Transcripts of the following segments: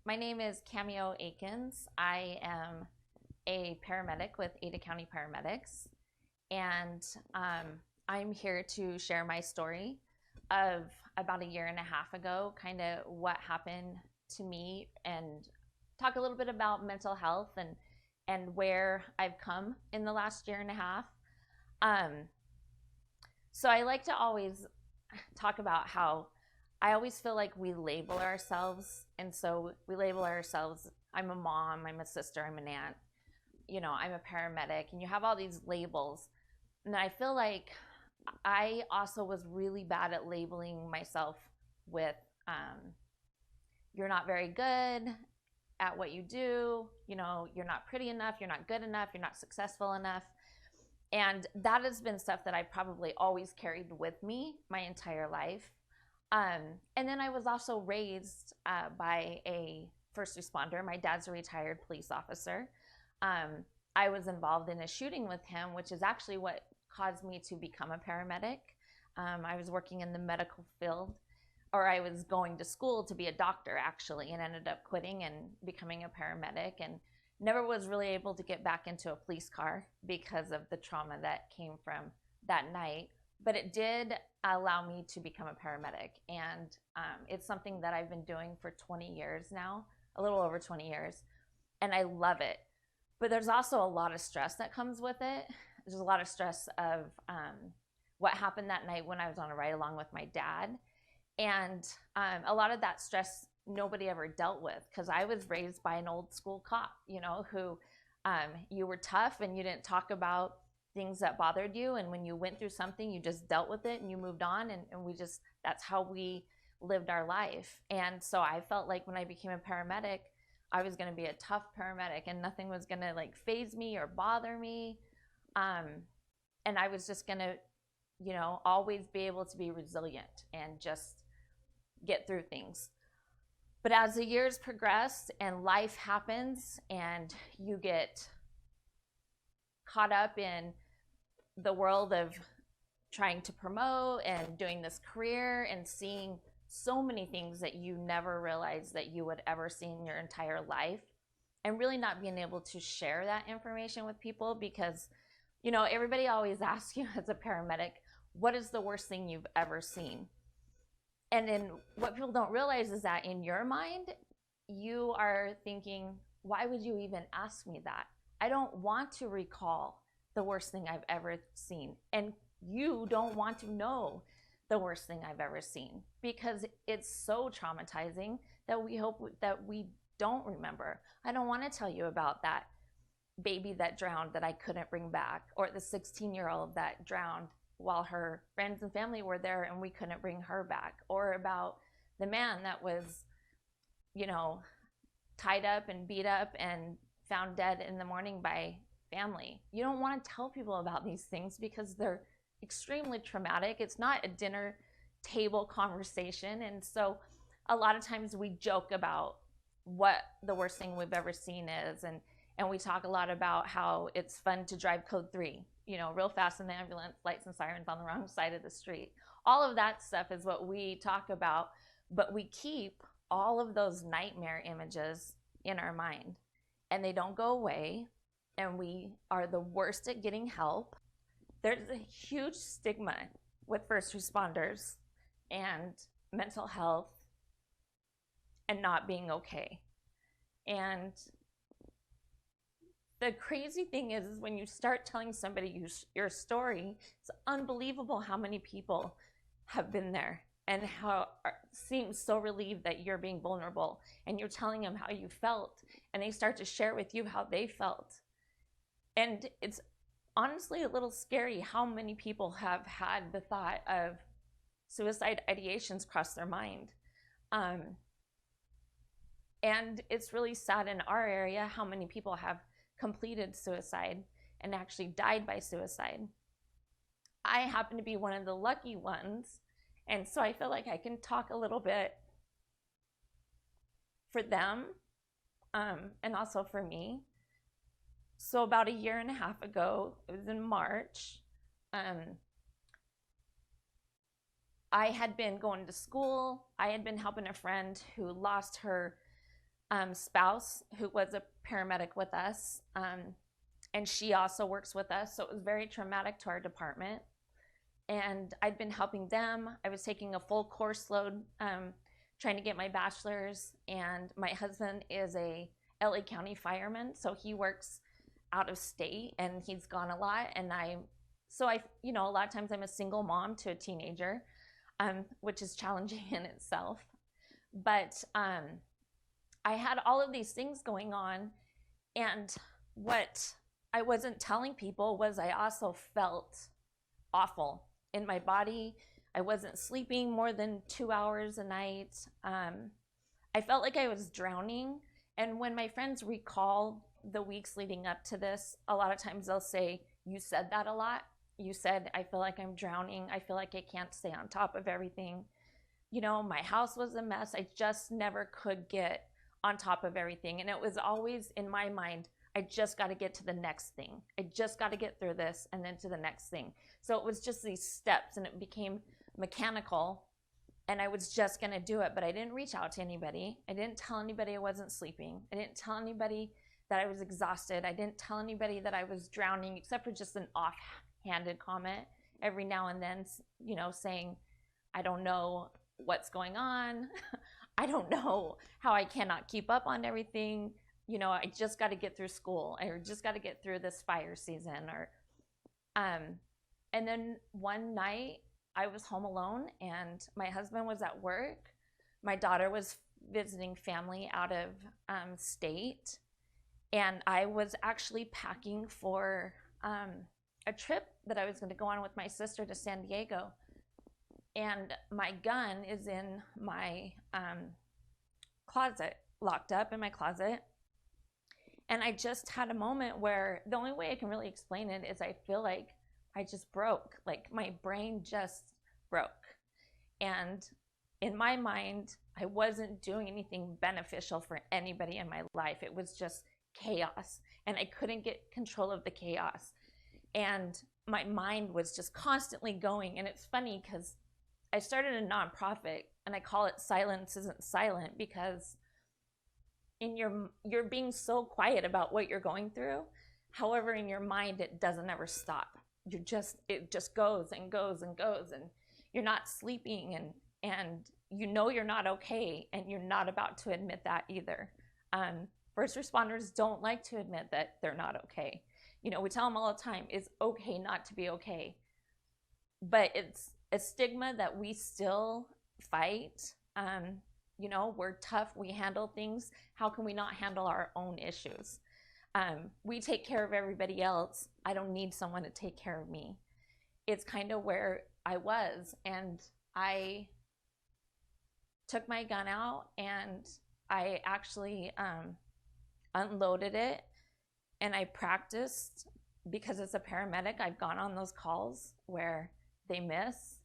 My name is Cameo Akins. I am a paramedic with Ada County Paramedics, and I'm here to share my story of about a year and a half ago, kind of what happened to me, and talk a little bit about mental health and where I've come in the last year and a half. Um, so I like to always talk about how I always feel like we label ourselves. And so we label ourselves, I'm a mom, I'm a sister, I'm an aunt, I'm a paramedic, and you have all these labels. And I feel like I also was really bad at labeling myself with, you're not very good at what you do, you're not pretty enough, you're not good enough, you're not successful enough. And that has been stuff that I probably always carried with me my entire life. And then I was also raised by a first responder. My dad's a retired police officer. I was involved in a shooting with him, which is actually what caused me to become a paramedic. I was working in the medical field, or I was going to school to be a doctor actually, and ended up quitting and becoming a paramedic, and never was really able to get back into a police car because of the trauma that came from that night. But it did allow me to become a paramedic, and it's something that I've been doing for 20 years now, a little over 20 years, and I love it. But there's also a lot of stress that comes with it. There's a lot of stress of what happened that night when I was on a ride along with my dad, and a lot of that stress nobody ever dealt with, because I was raised by an old school cop, who you were tough and you didn't talk about things that bothered you, and when you went through something you just dealt with it and you moved on, and that's how we lived our life. And so I felt like when I became a paramedic, I was going to be a tough paramedic and nothing was going to faze me or bother me, and I was just going to always be able to be resilient and just get through things. But as the years progress and life happens and you get caught up in the world of trying to promote and doing this career and seeing so many things that you never realized that you would ever see in your entire life, and really not being able to share that information with people, because everybody always asks you as a paramedic, what is the worst thing you've ever seen? And then what people don't realize is that in your mind, you are thinking, why would you even ask me that? I don't want to recall the worst thing I've ever seen. And you don't want to know the worst thing I've ever seen, because it's so traumatizing that we hope that we don't remember. I don't want to tell you about that baby that drowned that I couldn't bring back, or the 16-year-old that drowned while her friends and family were there and we couldn't bring her back, or about the man that was, tied up and beat up and found dead in the morning by family. You don't want to tell people about these things because they're extremely traumatic. It's not a dinner table conversation. And so a lot of times we joke about what the worst thing we've ever seen is, and we talk a lot about how it's fun to drive code 3, real fast in the ambulance, lights and sirens on the wrong side of the street. All of that stuff is what we talk about, but we keep all of those nightmare images in our mind, and they don't go away, and we are the worst at getting help. There's a huge stigma with first responders and mental health and not being okay. And the crazy thing is when you start telling somebody your story, it's unbelievable how many people have been there and how seem so relieved that you're being vulnerable and you're telling them how you felt, and they start to share with you how they felt. And it's honestly a little scary how many people have had the thought of suicide ideations cross their mind. And it's really sad in our area how many people have completed suicide and actually died by suicide. I happen to be one of the lucky ones, and so I feel like I can talk a little bit for them, and also for me. So about a year and a half ago, it was in March, I had been going to school. I had been helping a friend who lost her spouse who was a paramedic with us, and she also works with us. So it was very traumatic to our department. And I'd been helping them. I was taking a full course load, trying to get my bachelor's. And my husband is a LA County fireman, so he works out of state and he's gone a lot. And a lot of times I'm a single mom to a teenager, which is challenging in itself. But I had all of these things going on, and what I wasn't telling people was I also felt awful in my body. I wasn't sleeping more than 2 hours a night. I felt like I was drowning. And when my friends recall the weeks leading up to this, a lot of times they'll say, "You said that a lot. You said, I feel like I'm drowning. I feel like I can't stay on top of everything. My house was a mess. I just never could get on top of everything." And it was always in my mind, I just got to get to the next thing. I just got to get through this and then to the next thing. So it was just these steps, and it became mechanical, and I was just going to do it. But I didn't reach out to anybody. I didn't tell anybody I wasn't sleeping. I didn't tell anybody that I was exhausted. I didn't tell anybody that I was drowning, except for just an offhanded comment every now and then, saying, "I don't know what's going on. I don't know how I cannot keep up on everything. I just got to get through school. I just got to get through this fire season." And then one night I was home alone and my husband was at work. My daughter was visiting family out of state. And I was actually packing for a trip that I was going to go on with my sister to San Diego. And my gun is in my closet, locked up in my closet. And I just had a moment where the only way I can really explain it is I feel like I just broke. Like my brain just broke. And in my mind, I wasn't doing anything beneficial for anybody in my life. It was just chaos. And I couldn't get control of the chaos. And my mind was just constantly going. And it's funny because I started a nonprofit and I call it Silence Isn't Silent, because you're being so quiet about what you're going through. However, in your mind, it doesn't ever stop. It just goes and goes and goes, and you're not sleeping, and you're not okay, and you're not about to admit that either. First responders don't like to admit that they're not okay. We tell them all the time, it's okay not to be okay. But it's a stigma that we still fight. We're tough, we handle things. How can we not handle our own issues? We take care of everybody else. I don't need someone to take care of me. It's kind of where I was, and I took my gun out and I actually unloaded it, and I practiced. Because as a paramedic, I've gone on those calls where they miss,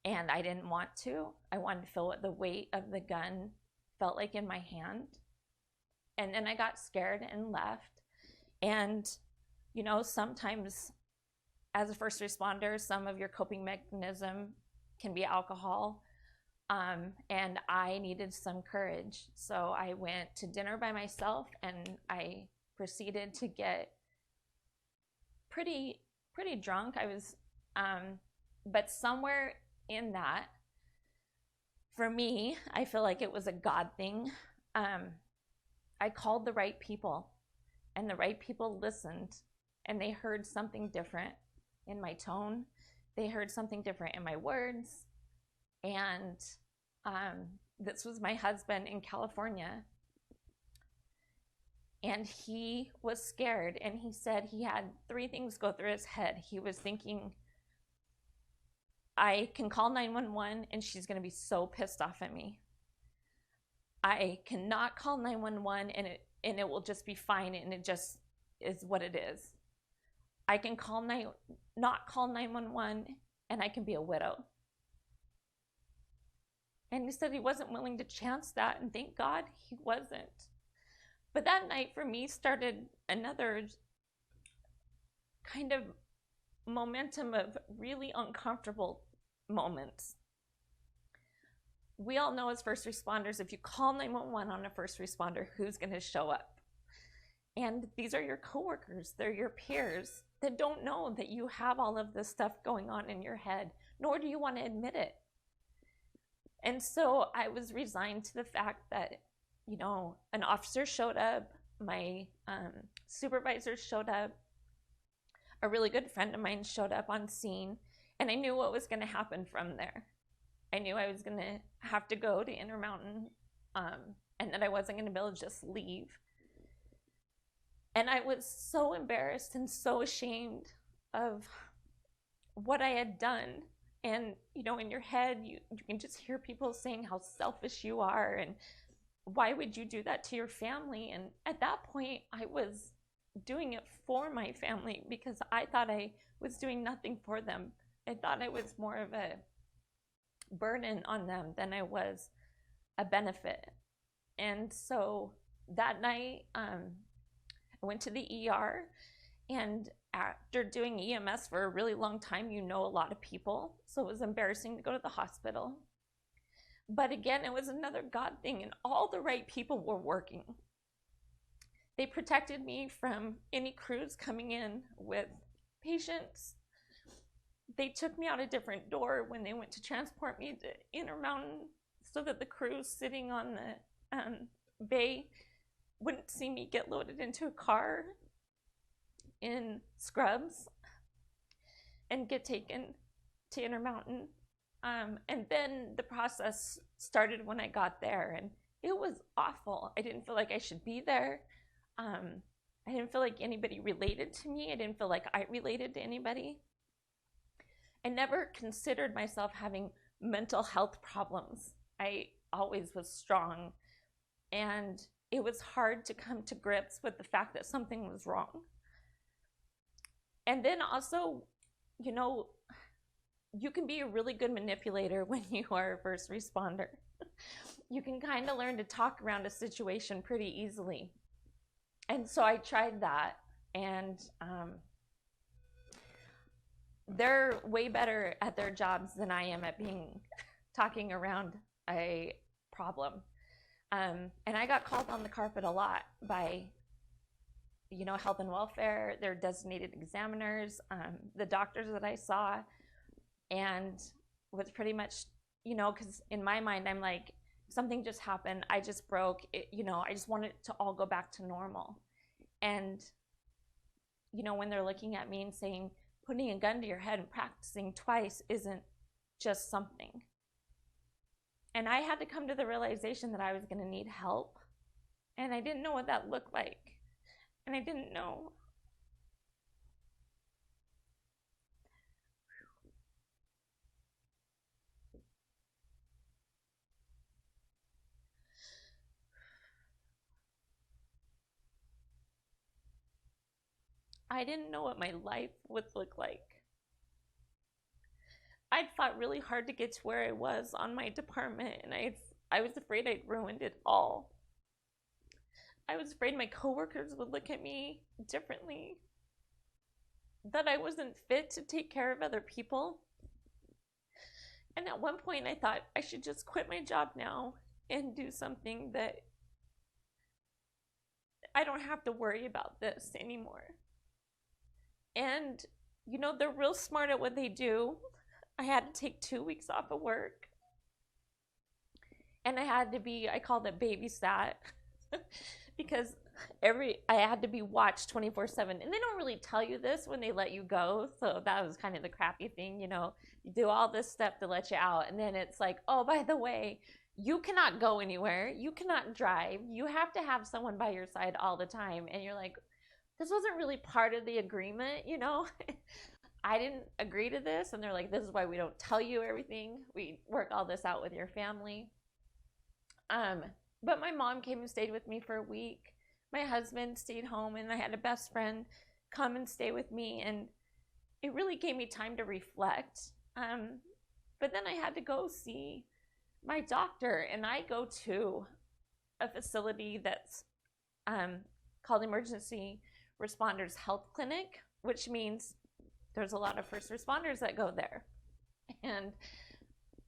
and I didn't want to. I wanted to feel what the weight of the gun felt like in my hand. And then I got scared and left. And, sometimes as a first responder, some of your coping mechanism can be alcohol. And I needed some courage. So I went to dinner by myself, and I proceeded to get pretty drunk. I was, but somewhere in that, for me, I feel like it was a God thing. I called the right people, and the right people listened, and they heard something different in my tone. They heard something different in my words. And this was my husband in California. And he was scared, and he said he had 3 things go through his head. He was thinking, I can call 911 and she's going to be so pissed off at me. I cannot call 911 and it will just be fine, and it just is what it is. I can not call 911 and I can be a widow. And he said he wasn't willing to chance that, and thank God he wasn't. But that night for me started another kind of momentum of really uncomfortable moments. we all know as first responders, if you call 911 on a first responder, who's going to show up? And these are your coworkers, they're your peers that don't know that you have all of this stuff going on in your head, nor do you want to admit it. And so I was resigned to the fact that, you know, an officer showed up, my supervisor showed up, a really good friend of mine showed up on scene, and I knew what was going to happen from there. I knew I was going to have to go to Intermountain, and that I wasn't going to be able to just leave. And I was so embarrassed and so ashamed of what I had done. And, you know, in your head, you can just hear people saying how selfish you are and why would you do that to your family? And at that point, I was doing it for my family because I thought I was doing nothing for them. I thought I was more of a burden on them than I was a benefit. And so that night, I went to the ER, and after doing EMS for a really long time, you know a lot of people, so it was embarrassing to go to the hospital. But again, it was another God thing, and all the right people were working. They protected me from any crews coming in with patients. They took me out a different door when they went to transport me to Intermountain so that the crews sitting on the bay wouldn't see me get loaded into a car in scrubs and get taken to Intermountain. And then the process started when I got there, and it was awful. I didn't feel like I should be there. I didn't feel like anybody related to me. I didn't feel like I related to anybody. I never considered myself having mental health problems. I always was strong, and it was hard to come to grips with the fact that something was wrong. And then also, you know, you can be a really good manipulator when you are a first responder. You can kind of learn to talk around a situation pretty easily. And so I tried that, and they're way better at their jobs than I am at talking around a problem. And I got called on the carpet a lot by, you know, health and welfare, their designated examiners, the doctors that I saw, and was pretty much, you know, because in my mind, I'm like, something just happened, I just broke, you know, I just want it to all go back to normal. And, you know, when they're looking at me and saying, putting a gun to your head and practicing twice isn't just something. And I had to come to the realization that I was going to need help. And I didn't know what that looked like. And I didn't know. I didn't know what my life would look like. I'd fought really hard to get to where I was on my department, and I was afraid I'd ruined it all. I was afraid my coworkers would look at me differently, that I wasn't fit to take care of other people. And at one point I thought I should just quit my job now and do something that I don't have to worry about this anymore. And, you know, they're real smart at what they do. I had to take 2 weeks off of work. And I had to be, I called it babysat, because I had to be watched 24/7. And they don't really tell you this when they let you go. So that was kind of the crappy thing, you know, you do all this stuff to let you out. And then it's like, oh, by the way, you cannot go anywhere. You cannot drive. You have to have someone by your side all the time. And you're like, this wasn't really part of the agreement, you know? I didn't agree to this. And they're like, this is why we don't tell you everything. We work all this out with your family. But my mom came and stayed with me for a week. My husband stayed home, and I had a best friend come and stay with me. And it really gave me time to reflect. But then I had to go see my doctor, and I go to a facility that's called Emergency Responders Health Clinic, which means there's a lot of first responders that go there. And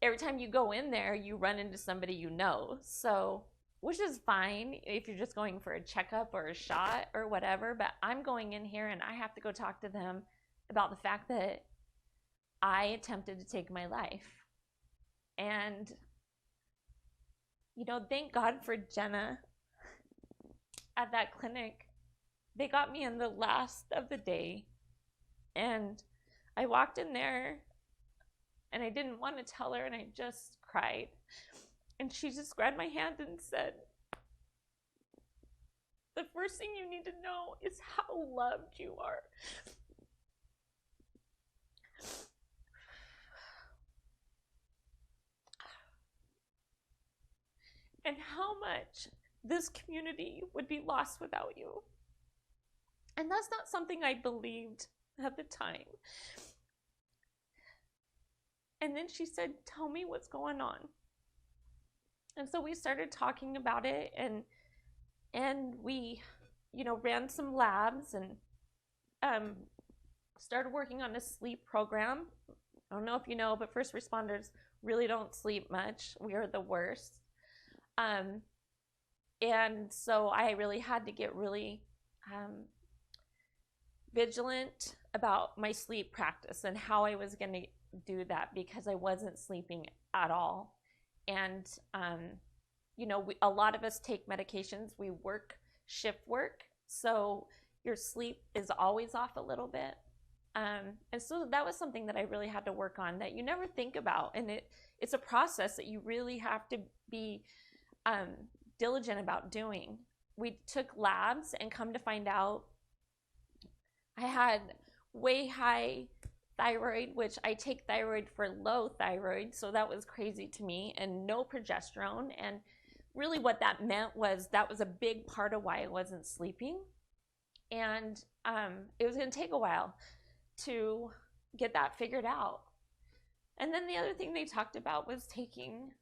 every time you go in there, you run into somebody you know. So, which is fine if you're just going for a checkup or a shot or whatever. But I'm going in here and I have to go talk to them about the fact that I attempted to take my life. And, you know, thank God for Jenna at that clinic. They got me in the last of the day. And I walked in there and I didn't want to tell her, and I just cried. And she just grabbed my hand and said, the first thing you need to know is how loved you are. And how much this community would be lost without you. And that's not something I believed at the time. And then she said, tell me what's going on. And so we started talking about it, and we, you know, ran some labs and started working on a sleep program. I don't know if you know, but first responders really don't sleep much. We are the worst. And so I really had to get really vigilant about my sleep practice and how I was going to do that, because I wasn't sleeping at all. And, you know, a lot of us take medications. We work shift work, so your sleep is always off a little bit. And so that was something that I really had to work on, that you never think about. And it's a process that you really have to be diligent about doing. We took labs and come to find out I had way high thyroid, which I take thyroid for low thyroid, so that was crazy to me, and no progesterone. And really what that meant was that was a big part of why I wasn't sleeping. And it was going to take a while to get that figured out. And then the other thing they talked about was taking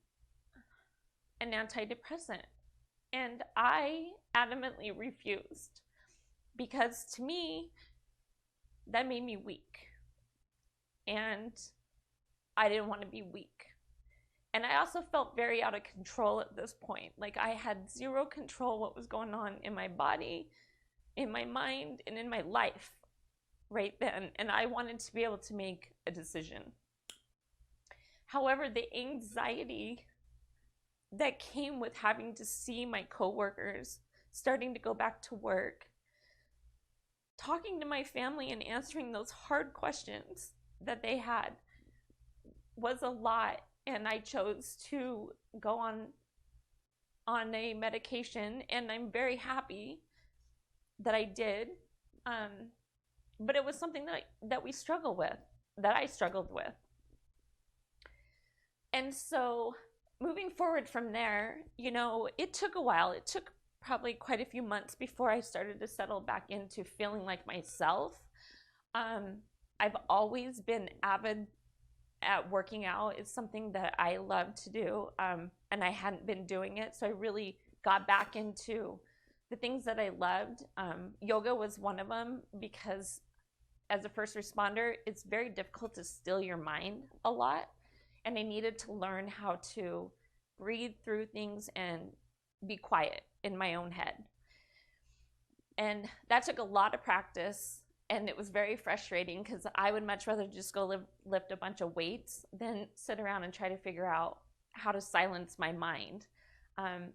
an antidepressant. And I adamantly refused, because to me, that made me weak. And I didn't want to be weak. And I also felt very out of control at this point. Like I had zero control what was going on in my body, in my mind, and in my life right then. And I wanted to be able to make a decision. However, the anxiety that came with having to see my coworkers starting to go back to work, talking to my family and answering those hard questions that they had, was a lot. And I chose to go on a medication, and I'm very happy that I did. But it was something that we struggle with, that I struggled with. And so moving forward from there, you know, it took a while. It took probably quite a few months before I started to settle back into feeling like myself. I've always been avid at working out. It's something that I love to do, and I hadn't been doing it, so I really got back into the things that I loved. Yoga was one of them, because as a first responder, it's very difficult to still your mind a lot, and I needed to learn how to breathe through things and be quiet in my own head. And that took a lot of practice, and it was very frustrating, because I would much rather just go lift a bunch of weights than sit around and try to figure out how to silence my mind.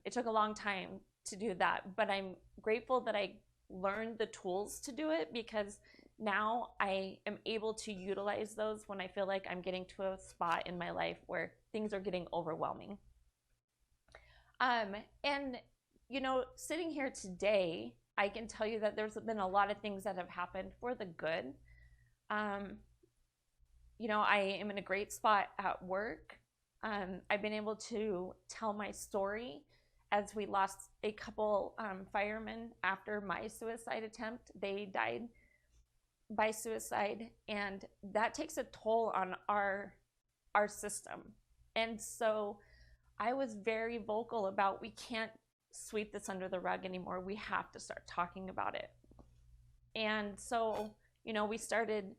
It took a long time to do that, but I'm grateful that I learned the tools to do it, because now I am able to utilize those when I feel like I'm getting to a spot in my life where things are getting overwhelming. And, you know, sitting here today, I can tell you that there's been a lot of things that have happened for the good. You know, I am in a great spot at work. I've been able to tell my story, as we lost a couple firemen after my suicide attempt. They died by suicide, and that takes a toll on our system. And so I was very vocal about, we can't sweep this under the rug anymore. We have to start talking about it. And so, you know, we started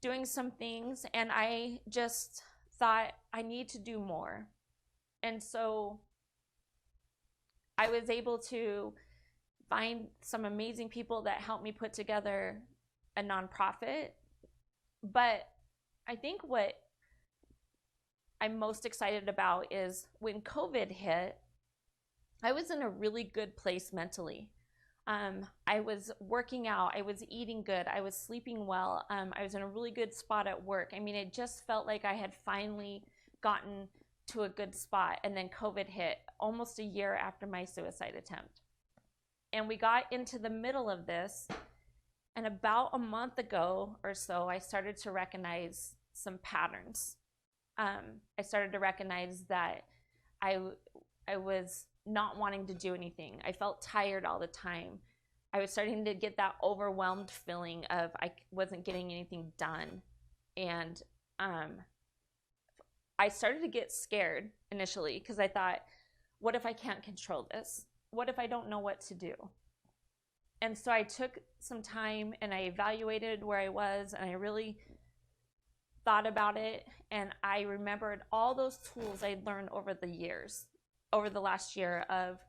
doing some things, and I just thought I need to do more. And so I was able to find some amazing people that helped me put together a nonprofit. But I think what I'm most excited about is when COVID hit, I was in a really good place mentally. I was working out, I was eating good, I was sleeping well, I was in a really good spot at work. I mean, it just felt like I had finally gotten to a good spot. And then COVID hit almost a year after my suicide attempt. And we got into the middle of this. And about a month ago or so, I started to recognize some patterns. I started to recognize that I was not wanting to do anything. I felt tired all the time. I was starting to get that overwhelmed feeling of I wasn't getting anything done. And I started to get scared initially because I thought, what if I can't control this? What if I don't know what to do? And so I took some time and I evaluated where I was, and I really thought about it. And I remembered all those tools I'd learned over the years, over the last year of,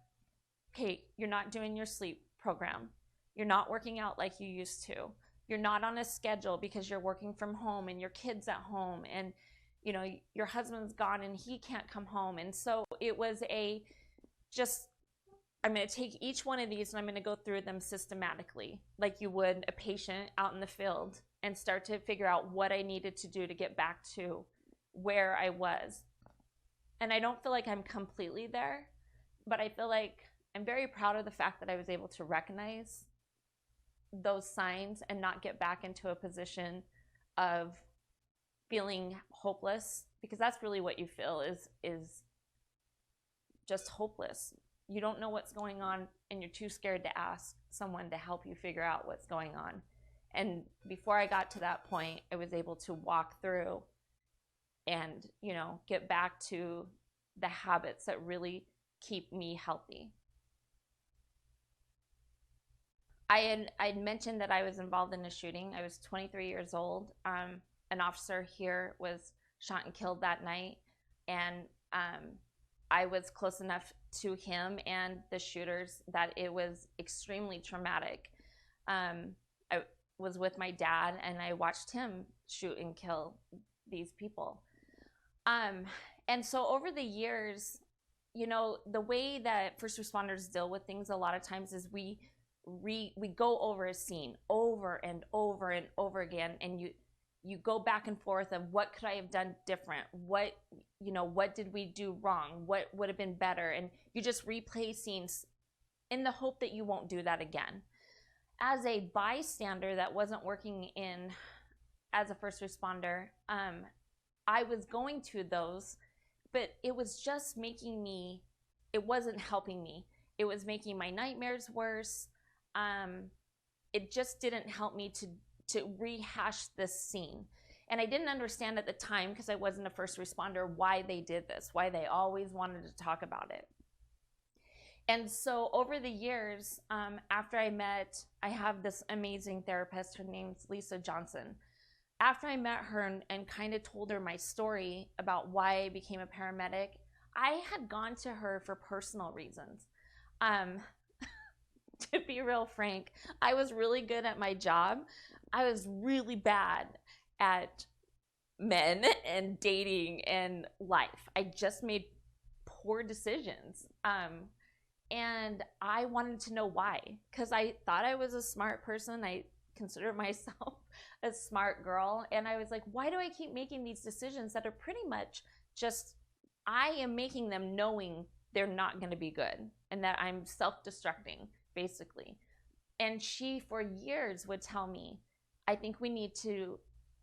okay, you're not doing your sleep program. You're not working out like you used to. You're not on a schedule because you're working from home and your kid's at home, and you know, your husband's gone and he can't come home. And so it was I'm going to take each one of these and I'm going to go through them systematically, like you would a patient out in the field, and start to figure out what I needed to do to get back to where I was. And I don't feel like I'm completely there, but I feel like I'm very proud of the fact that I was able to recognize those signs and not get back into a position of feeling hopeless, because that's really what you feel is just hopeless. You don't know what's going on and you're too scared to ask someone to help you figure out what's going on. And before I got to that point, I was able to walk through and, you know, get back to the habits that really keep me healthy. I'd mentioned that I was involved in a shooting. I was 23 years old. An officer here was shot and killed that night, and I was close enough to him and the shooters that it was extremely traumatic. I was with my dad and I watched him shoot and kill these people. And so over the years, you know, the way that first responders deal with things a lot of times is we go over a scene over and over and over again, and you go back and forth of what could I have done different? What did we do wrong? What would have been better? And you just replay scenes in the hope that you won't do that again. As a bystander that wasn't working as a first responder, I was going to those, but it was just it wasn't helping me. It was making my nightmares worse. It just didn't help me to rehash this scene. And I didn't understand at the time, because I wasn't a first responder, why they did this, why they always wanted to talk about it. And so over the years, after I have this amazing therapist, her name's Lisa Johnson. After I met her and kind of told her my story about why I became a paramedic, I had gone to her for personal reasons. To be real frank, I was really good at my job. I was really bad at men and dating and life. I just made poor decisions. And I wanted to know why, because I thought I was a smart person. I consider myself a smart girl. And I was like, why do I keep making these decisions that are pretty much just, I am making them knowing they're not going to be good and that I'm self-destructing, basically. And she, for years, would tell me, I think we need to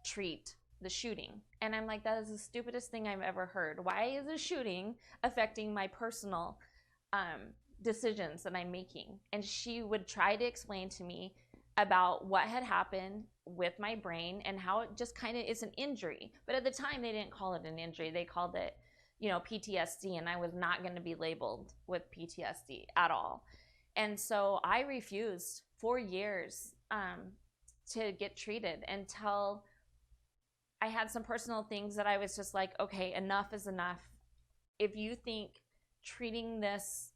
treat the shooting. And I'm like, that is the stupidest thing I've ever heard. Why is a shooting affecting my personal decisions that I'm making? And she would try to explain to me about what had happened with my brain and how it just kind of is an injury. But at the time, they didn't call it an injury. They called it, PTSD, and I was not going to be labeled with PTSD at all. And so I refused for years to get treated until I had some personal things that I was just like, okay, enough is enough. If you think treating this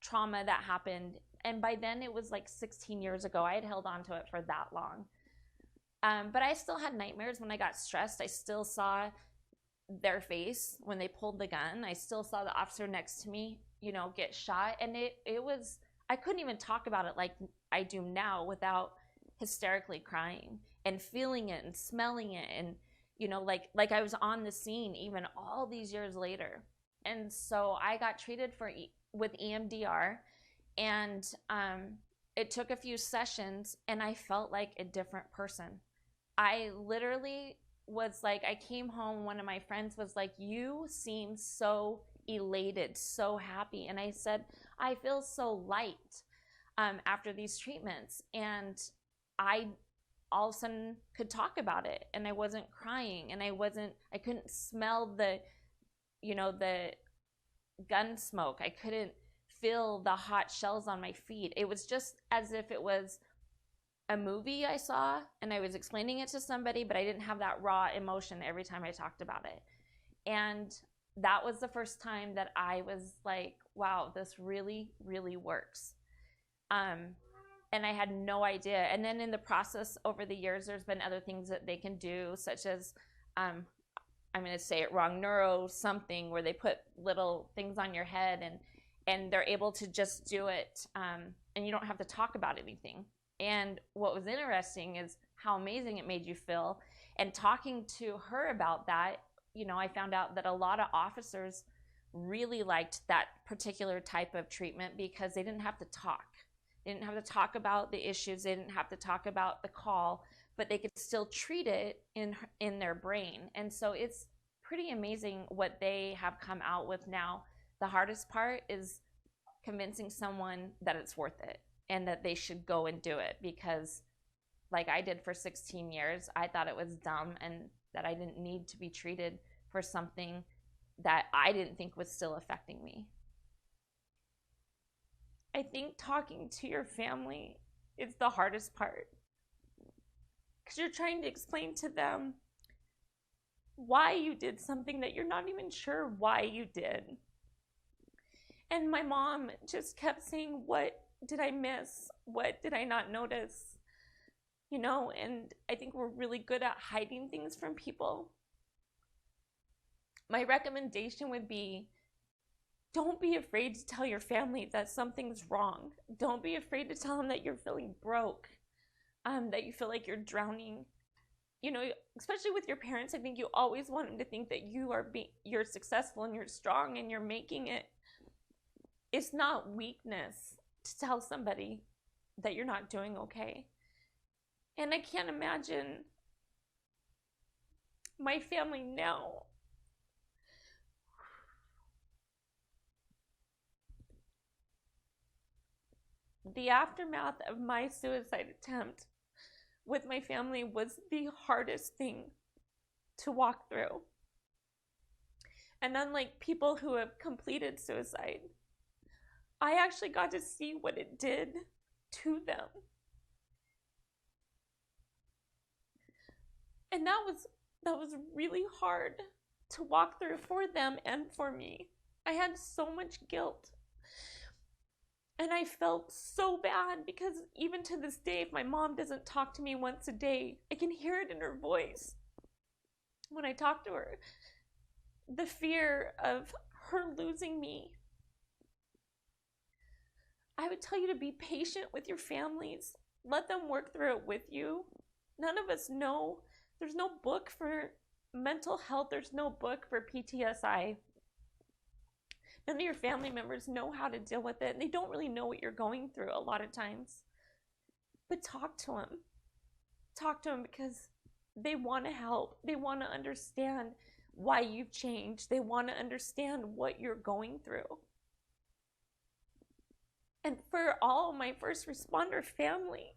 trauma that happened, and by then it was like 16 years ago, I had held on to it for that long. But I still had nightmares when I got stressed. I still saw their face when they pulled the gun. I still saw the officer next to me, you know, get shot. And it was, I couldn't even talk about it like I do now without hysterically crying and feeling it and smelling it. And, you know, like I was on the scene even all these years later. And so I got treated with EMDR, and it took a few sessions, and I felt like a different person. I literally was like, I came home, one of my friends was like, you seem so elated, so happy. And I said, I feel so light after these treatments. And I all of a sudden could talk about it, and I wasn't crying, and I couldn't smell the, you know, the gun smoke. I couldn't feel the hot shells on my feet. It was just as if it was a movie I saw and I was explaining it to somebody, but I didn't have that raw emotion every time I talked about it. And that was the first time that I was like, wow, this really, really works. And I had no idea. And then in the process over the years, there's been other things that they can do, such as, I'm going to say it wrong, neuro something, where they put little things on your head, and they're able to just do it, and you don't have to talk about anything. And what was interesting is how amazing it made you feel. And talking to her about that, you know, I found out that a lot of officers really liked that particular type of treatment because they didn't have to talk. They didn't have to talk about the issues. They didn't have to talk about the call, but they could still treat it in their brain. And so it's pretty amazing what they have come out with now. The hardest part is convincing someone that it's worth it and that they should go and do it, because like I did for 16 years, I thought it was dumb and that I didn't need to be treated for something that I didn't think was still affecting me. I think talking to your family is the hardest part, because you're trying to explain to them why you did something that you're not even sure why you did. And my mom just kept saying, what did I miss? What did I not notice? You know, and I think we're really good at hiding things from people. My recommendation would be, don't be afraid to tell your family that something's wrong. Don't be afraid to tell them that you're feeling broke, that you feel like you're drowning. You know, especially with your parents, I think you always want them to think that you're successful and you're strong and you're making it. It's not weakness to tell somebody that you're not doing okay. And I can't imagine my family now. The aftermath of my suicide attempt with my family was the hardest thing to walk through. And unlike people who have completed suicide, I actually got to see what it did to them. And that was really hard to walk through for them and for me. I had so much guilt. And I felt so bad because even to this day, if my mom doesn't talk to me once a day, I can hear it in her voice when I talk to her. The fear of her losing me. I would tell you to be patient with your families. Let them work through it with you. None of us know. There's no book for mental health. There's no book for PTSI. None of your family members know how to deal with it, and they don't really know what you're going through a lot of times. But talk to them. Talk to them because they want to help. They want to understand why you've changed. They want to understand what you're going through. And for all my first responder family,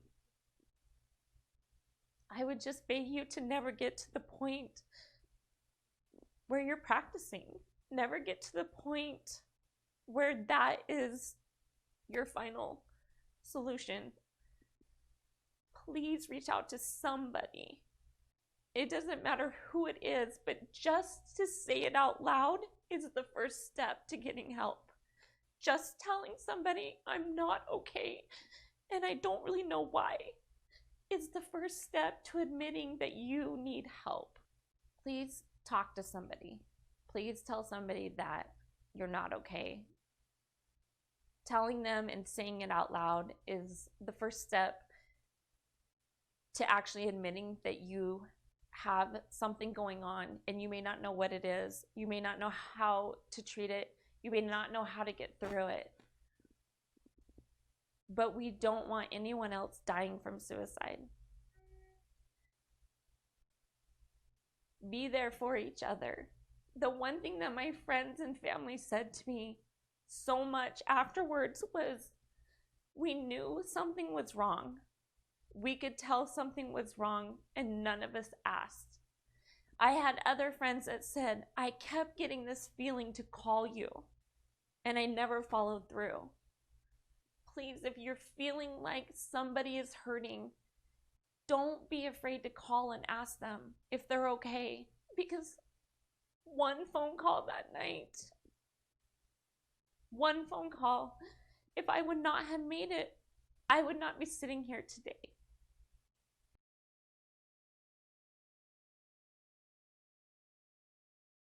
I would just beg you to never get to the point where you're practicing. Never get to the point where that is your final solution. Please reach out to somebody. It doesn't matter who it is, but just to say it out loud is the first step to getting help. Just telling somebody I'm not okay and I don't really know why is the first step to admitting that you need help. Please talk to somebody. Please tell somebody that you're not okay. Telling them and saying it out loud is the first step to actually admitting that you have something going on and you may not know what it is. You may not know how to treat it. You may not know how to get through it. But we don't want anyone else dying from suicide. Be there for each other. The one thing that my friends and family said to me so much afterwards was, we knew something was wrong. We could tell something was wrong and none of us asked. I had other friends that said, I kept getting this feeling to call you and I never followed through. Please, if you're feeling like somebody is hurting, don't be afraid to call and ask them if they're okay, because one phone call that night, one phone call, if I would not have made it, I would not be sitting here today.